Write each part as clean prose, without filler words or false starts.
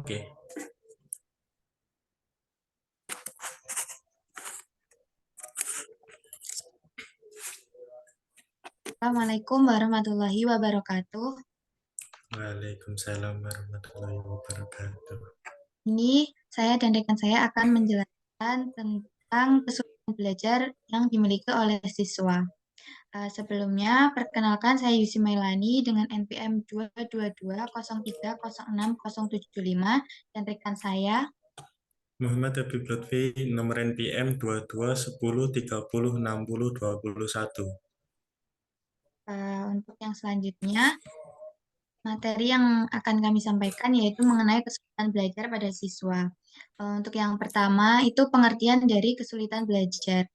Oke, Assalamualaikum warahmatullahi wabarakatuh. Waalaikumsalam warahmatullahi wabarakatuh. Ini saya dan rekan saya akan menjelaskan tentang kesulitan belajar yang dimiliki oleh siswa. Sebelumnya, perkenalkan saya Yusi Mailani dengan NPM 22203060075 dan rekan saya. Muhammad Habib Lutfi, nomor NPM 2210306021. Untuk yang selanjutnya, materi yang akan kami sampaikan yaitu mengenai kesulitan belajar pada siswa. Untuk yang pertama, itu pengertian dari kesulitan belajar.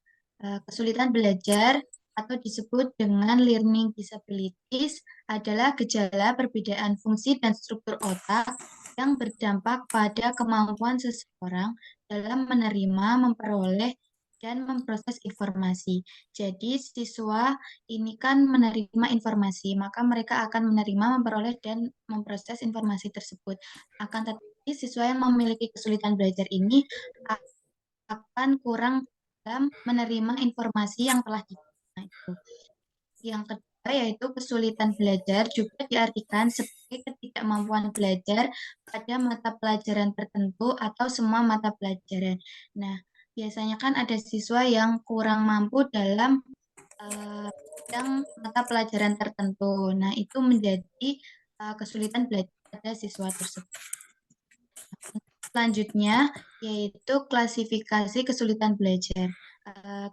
Kesulitan belajar atau disebut dengan learning disabilities adalah gejala perbedaan fungsi dan struktur otak yang berdampak pada kemampuan seseorang dalam menerima, memperoleh, dan memproses informasi. Jadi, siswa ini kan menerima informasi, maka mereka akan menerima, memperoleh, dan memproses informasi tersebut. Akan tetapi, siswa yang memiliki kesulitan belajar ini akan kurang dalam menerima informasi yang telah diterima itu. Yang kedua yaitu kesulitan belajar juga diartikan sebagai ketidakmampuan belajar pada mata pelajaran tertentu atau semua mata pelajaran. Nah, biasanya kan ada siswa yang kurang mampu dalam bidang mata pelajaran tertentu. Nah, itu menjadi kesulitan belajar pada siswa tersebut. Selanjutnya, yaitu klasifikasi kesulitan belajar.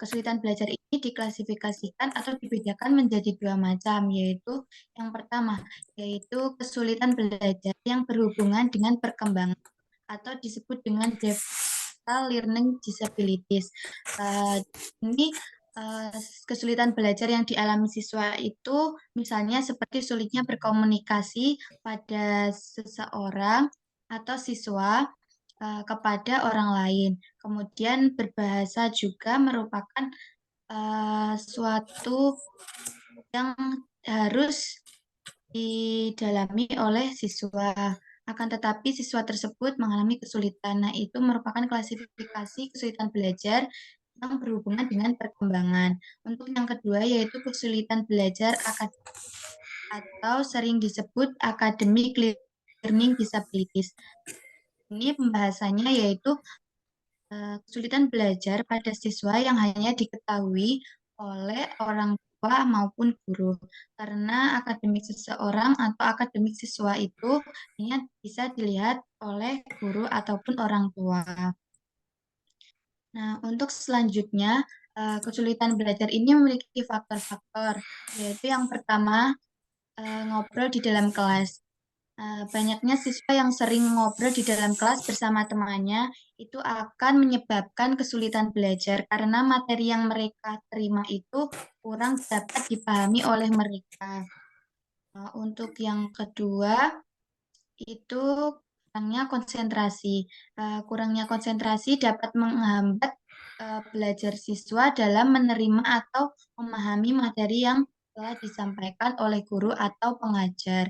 Kesulitan belajar ini diklasifikasikan atau dibedakan menjadi dua macam, yaitu yang pertama, yaitu kesulitan belajar yang berhubungan dengan perkembangan atau disebut dengan developmental learning disabilities. Uh, ini uh, kesulitan belajar yang dialami siswa itu misalnya seperti sulitnya berkomunikasi pada seseorang atau siswa kepada orang lain. Kemudian berbahasa juga merupakan suatu yang harus didalami oleh siswa. Akan tetapi siswa tersebut mengalami kesulitan. Nah, itu merupakan klasifikasi kesulitan belajar yang berhubungan dengan perkembangan. Untuk yang kedua yaitu kesulitan belajar akademik atau sering disebut academic learning disabilities. Ini pembahasannya yaitu kesulitan belajar pada siswa yang hanya diketahui oleh orang tua maupun guru. Karena akademik seseorang atau akademik siswa itu hanya bisa dilihat oleh guru ataupun orang tua. Nah, untuk selanjutnya, kesulitan belajar ini memiliki faktor-faktor, yaitu yang pertama, ngobrol di dalam kelas. Banyaknya siswa yang sering ngobrol di dalam kelas bersama temannya itu akan menyebabkan kesulitan belajar karena materi yang mereka terima itu kurang dapat dipahami oleh mereka. Untuk yang kedua itu kurangnya konsentrasi. Kurangnya konsentrasi dapat menghambat belajar siswa dalam menerima atau memahami materi yang telah disampaikan oleh guru atau pengajar.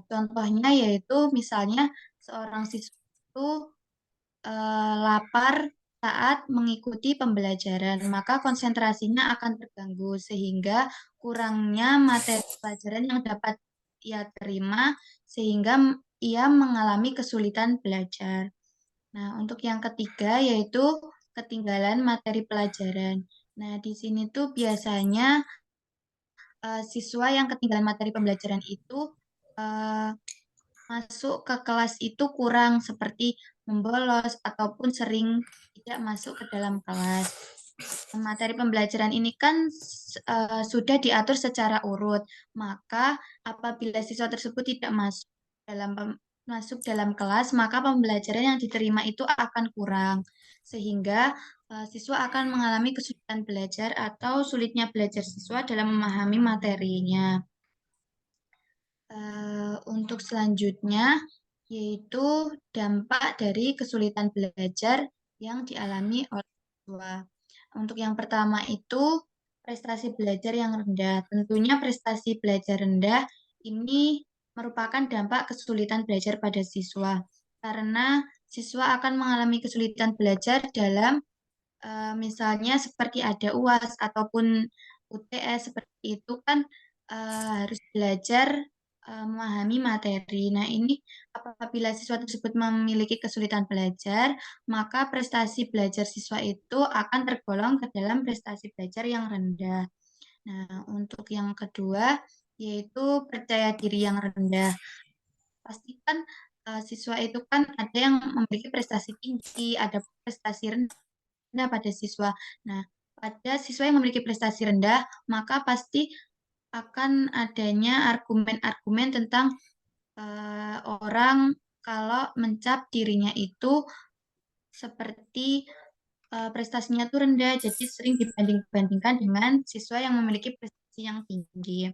Contohnya yaitu misalnya seorang siswa itu lapar saat mengikuti pembelajaran, maka konsentrasinya akan terganggu sehingga kurangnya materi pelajaran yang dapat ia terima sehingga ia mengalami kesulitan belajar. Nah, untuk yang ketiga yaitu ketinggalan materi pelajaran. Nah, di sini tuh biasanya siswa yang ketinggalan materi pembelajaran itu eh, masuk ke kelas itu kurang seperti membolos ataupun sering tidak masuk ke dalam kelas. Materi pembelajaran ini kan sudah diatur secara urut, maka apabila siswa tersebut tidak masuk dalam kelas, maka pembelajaran yang diterima itu akan kurang, sehingga siswa akan mengalami kesulitan belajar atau sulitnya belajar siswa dalam memahami materinya. Untuk selanjutnya, yaitu dampak dari kesulitan belajar yang dialami oleh siswa. Untuk yang pertama itu prestasi belajar yang rendah. Tentunya prestasi belajar rendah ini merupakan dampak kesulitan belajar pada siswa. karena siswa akan mengalami kesulitan belajar dalam misalnya seperti ada UAS ataupun UTS seperti itu kan harus belajar memahami materi. Nah, ini apabila siswa tersebut memiliki kesulitan belajar, maka prestasi belajar siswa itu akan tergolong ke dalam prestasi belajar yang rendah. Nah, untuk yang kedua yaitu percaya diri yang rendah. Pastikan siswa itu kan ada yang memiliki prestasi tinggi, ada prestasi rendah pada siswa. Nah, pada siswa yang memiliki prestasi rendah, maka pasti akan adanya argumen-argumen tentang orang kalau mencap dirinya itu seperti prestasinya itu rendah, jadi sering dibanding-bandingkan dengan siswa yang memiliki prestasi yang tinggi.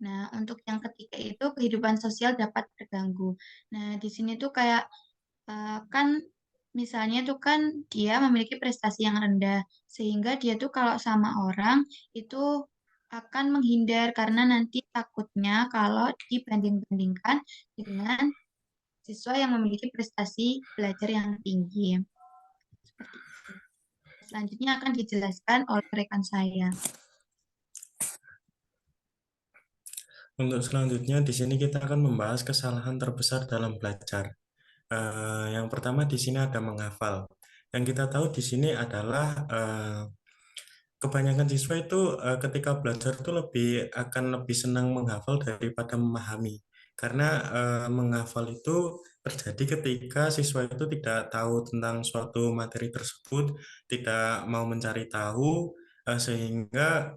Nah, untuk yang ketiga itu kehidupan sosial dapat terganggu. Nah, di sini tuh kayak kan misalnya tuh kan dia memiliki prestasi yang rendah, sehingga dia tuh kalau sama orang itu akan menghindar karena nanti takutnya kalau dibanding-bandingkan dengan siswa yang memiliki prestasi belajar yang tinggi. Seperti itu. Selanjutnya akan dijelaskan oleh rekan saya. Untuk selanjutnya di sini kita akan membahas kesalahan terbesar dalam belajar. Yang pertama di sini ada menghafal. Yang kita tahu di sini adalah kebanyakan siswa itu ketika belajar itu akan lebih senang menghafal daripada memahami. Karena menghafal itu terjadi ketika siswa itu tidak tahu tentang suatu materi tersebut, tidak mau mencari tahu, sehingga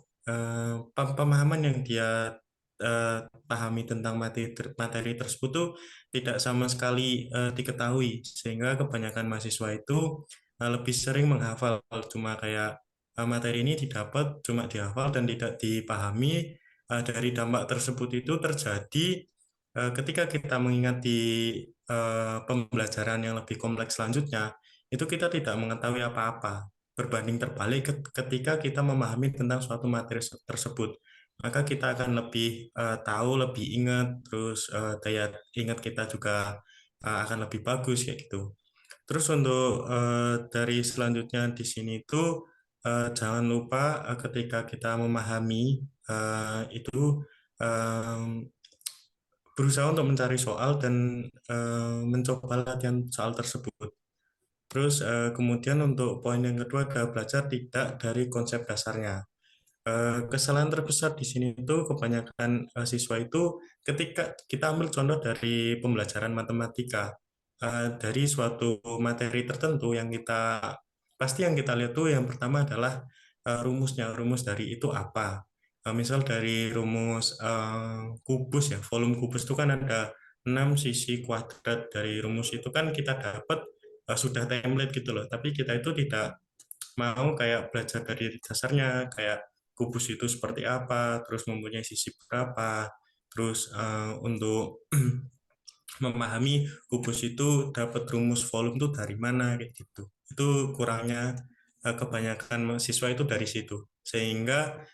pemahaman yang dia pahami tentang materi tersebut tuh tidak sama sekali diketahui, sehingga kebanyakan mahasiswa itu lebih sering menghafal, cuma kayak materi ini didapat cuma dihafal dan tidak dipahami. Dari dampak tersebut itu terjadi ketika kita mengingat di pembelajaran yang lebih kompleks selanjutnya, itu kita tidak mengetahui apa-apa. Berbanding terbalik ketika kita memahami tentang suatu materi tersebut, maka kita akan lebih tahu, lebih ingat, terus daya ingat kita juga akan lebih bagus kayak gitu. Terus untuk dari selanjutnya di sini itu jangan lupa ketika kita memahami itu em, berusaha untuk mencari soal dan mencoba latihan soal tersebut. Terus kemudian untuk poin yang kedua adalah belajar tidak dari konsep dasarnya. Kesalahan terbesar di sini itu kebanyakan siswa itu ketika kita ambil contoh dari pembelajaran matematika, dari suatu materi tertentu yang pasti yang kita lihat tuh yang pertama adalah rumusnya, rumus dari itu apa. Misal dari rumus kubus ya, volume kubus itu kan ada 6 sisi kuadrat. Dari rumus itu kan kita dapat sudah template gitu loh, tapi kita itu tidak mau kayak belajar dari dasarnya, kayak kubus itu seperti apa, terus mempunyai sisi berapa, terus untuk memahami kubus itu dapat rumus volume itu dari mana kayak gitu. Itu kurangnya kebanyakan mahasiswa itu dari situ. Sehingga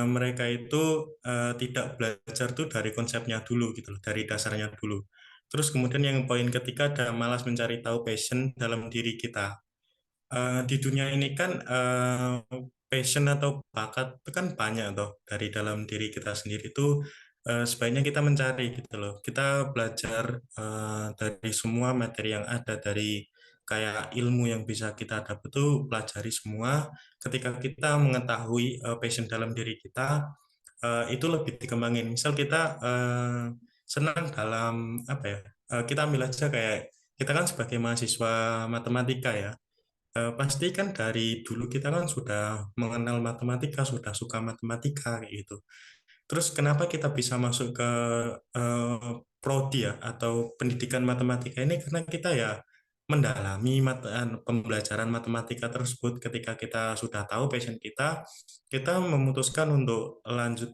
mereka itu tidak belajar tuh dari konsepnya dulu gitu loh, dari dasarnya dulu. Terus kemudian yang poin ketiga ada malas mencari tahu passion dalam diri kita. Di dunia ini kan passion atau bakat itu kan banyak toh dari dalam diri kita sendiri itu sebaiknya kita mencari gitu loh. Kita belajar dari semua materi yang ada, dari kayak ilmu yang bisa kita dapat itu pelajari semua. Ketika kita mengetahui passion dalam diri kita itu lebih dikembangin. Misal kita senang dalam apa ya? Kita ambil aja kayak kita kan sebagai mahasiswa matematika ya. Pasti kan dari dulu kita kan sudah mengenal matematika, sudah suka matematika kayak gitu. Terus kenapa kita bisa masuk ke prodi ya atau pendidikan matematika ini karena kita ya mendalami pembelajaran matematika tersebut. Ketika kita sudah tahu passion kita, kita memutuskan untuk lanjut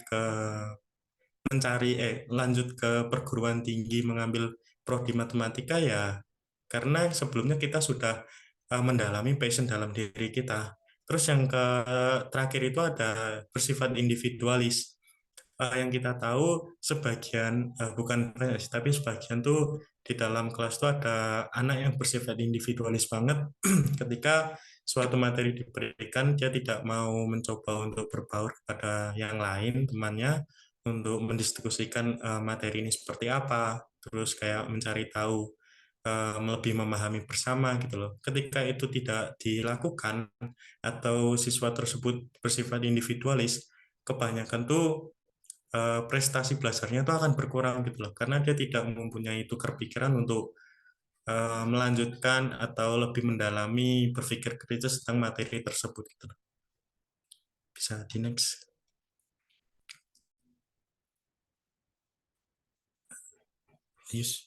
ke perguruan tinggi mengambil prodi matematika ya karena sebelumnya kita sudah mendalami passion dalam diri kita. Terus yang terakhir itu ada bersifat individualis. Yang kita tahu sebagian bukan banyak sih, tapi sebagian tuh di dalam kelas itu ada anak yang bersifat individualis banget. Ketika suatu materi diberikan, dia tidak mau mencoba untuk berbaur kepada yang lain, temannya, untuk mendiskusikan materi ini seperti apa, terus kayak mencari tahu, lebih memahami bersama gitu loh. Ketika itu tidak dilakukan atau siswa tersebut bersifat individualis, kebanyakan tuh prestasi belajarnya itu akan berkurang gitu loh, karena dia tidak mempunyai tukar pikiran untuk melanjutkan atau lebih mendalami berpikir kritis tentang materi tersebut gitu loh. Bisa di next. Yes.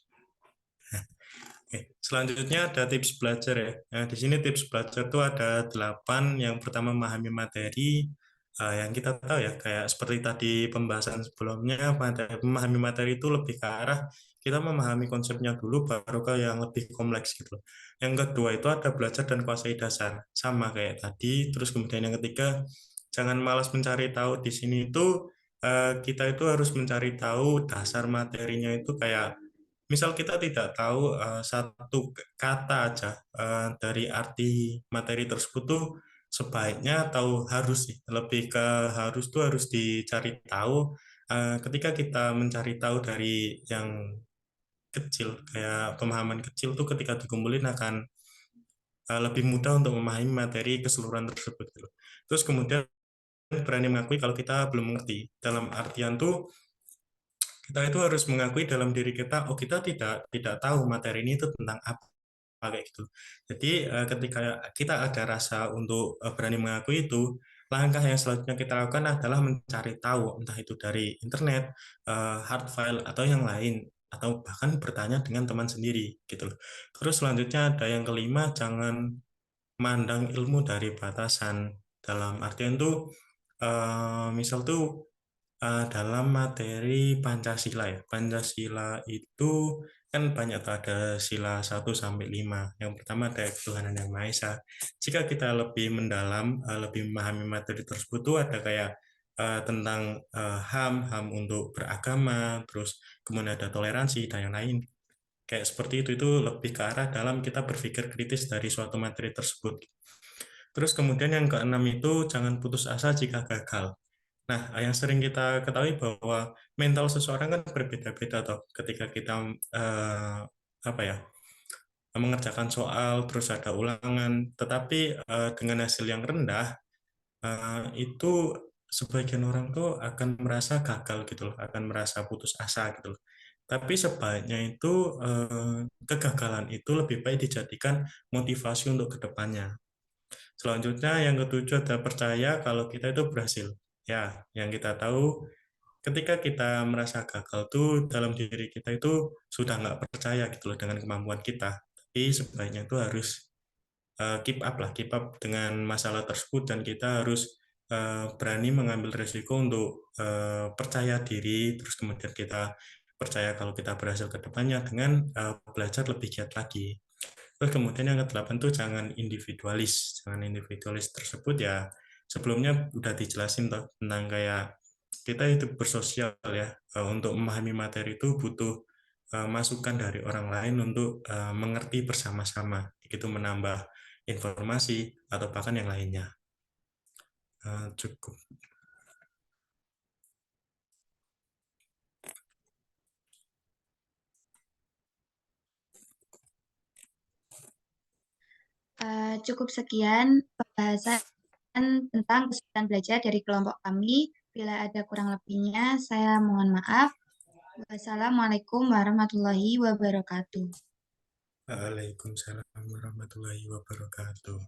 Oke, selanjutnya ada tips belajar ya. Nah, di sini tips belajar tuh ada 8. Yang pertama, memahami materi. Yang kita tahu ya, kayak seperti tadi pembahasan sebelumnya, memahami materi itu lebih ke arah kita memahami konsepnya dulu, baru ke yang lebih kompleks gitu. Yang kedua itu ada belajar dan kuasai dasar, sama kayak tadi. Terus kemudian yang ketiga, jangan malas mencari tahu. Di sini itu kita itu harus mencari tahu dasar materinya itu kayak misal kita tidak tahu satu kata aja dari arti materi tersebut tuh sebaiknya tahu harus sih, lebih ke harus tuh harus dicari tahu. Ketika kita mencari tahu dari yang kecil, kayak pemahaman kecil tuh ketika dikumpulin akan lebih mudah untuk memahami materi keseluruhan tersebut gitu. Terus kemudian berani mengakui kalau kita belum mengerti. Dalam artian tuh kita itu harus mengakui dalam diri kita, oh kita tidak tahu materi ini itu tentang apa kayak gitu. Jadi ketika kita ada rasa untuk berani mengakui itu, langkah yang selanjutnya kita lakukan adalah mencari tahu, entah itu dari internet, hard file atau yang lain, atau bahkan bertanya dengan teman sendiri gitu loh. Terus selanjutnya ada yang kelima, jangan mandang ilmu dari batasan. Dalam artian tuh misal tuh dalam materi Pancasila ya. Pancasila itu kan banyak tuh, ada sila 1 sampai 5. Yang pertama ada ketuhanan yang Maha Esa. Jika kita lebih mendalam, lebih memahami materi tersebut tuh ada kayak tentang HAM untuk beragama, terus kemudian ada toleransi dan yang lain. Kayak seperti itu lebih ke arah dalam kita berpikir kritis dari suatu materi tersebut. Terus kemudian yang keenam itu jangan putus asa jika gagal. Nah, yang sering kita ketahui bahwa mental seseorang kan berbeda-beda toh. Ketika kita apa ya, mengerjakan soal terus ada ulangan, tetapi dengan hasil yang rendah itu sebagian orang tuh akan merasa gagal gitu loh, akan merasa putus asa gitu loh. Tapi sebaiknya itu kegagalan itu lebih baik dijadikan motivasi untuk kedepannya. Selanjutnya yang ketujuh ada percaya kalau kita itu berhasil. Ya, yang kita tahu ketika kita merasa gagal tuh dalam diri kita itu sudah nggak percaya gitu loh dengan kemampuan kita. Tapi sebaiknya itu harus keep up lah, keep up dengan masalah tersebut dan kita harus berani mengambil resiko untuk percaya diri, terus kemudian kita percaya kalau kita berhasil ke depannya dengan belajar lebih giat lagi. Terus kemudian yang kedelapan tuh jangan individualis. Jangan individualis tersebut ya sebelumnya udah dijelasin tuh, tentang kayak kita hidup bersosial ya. Untuk memahami materi itu butuh masukan dari orang lain untuk mengerti bersama-sama. Itu menambah informasi atau bahkan yang lainnya. Cukup. Cukup sekian pembahasan tentang kesulitan belajar dari kelompok kami. Bila ada kurang lebihnya, saya mohon maaf. Wassalamualaikum warahmatullahi wabarakatuh. Waalaikumsalam warahmatullahi wabarakatuh.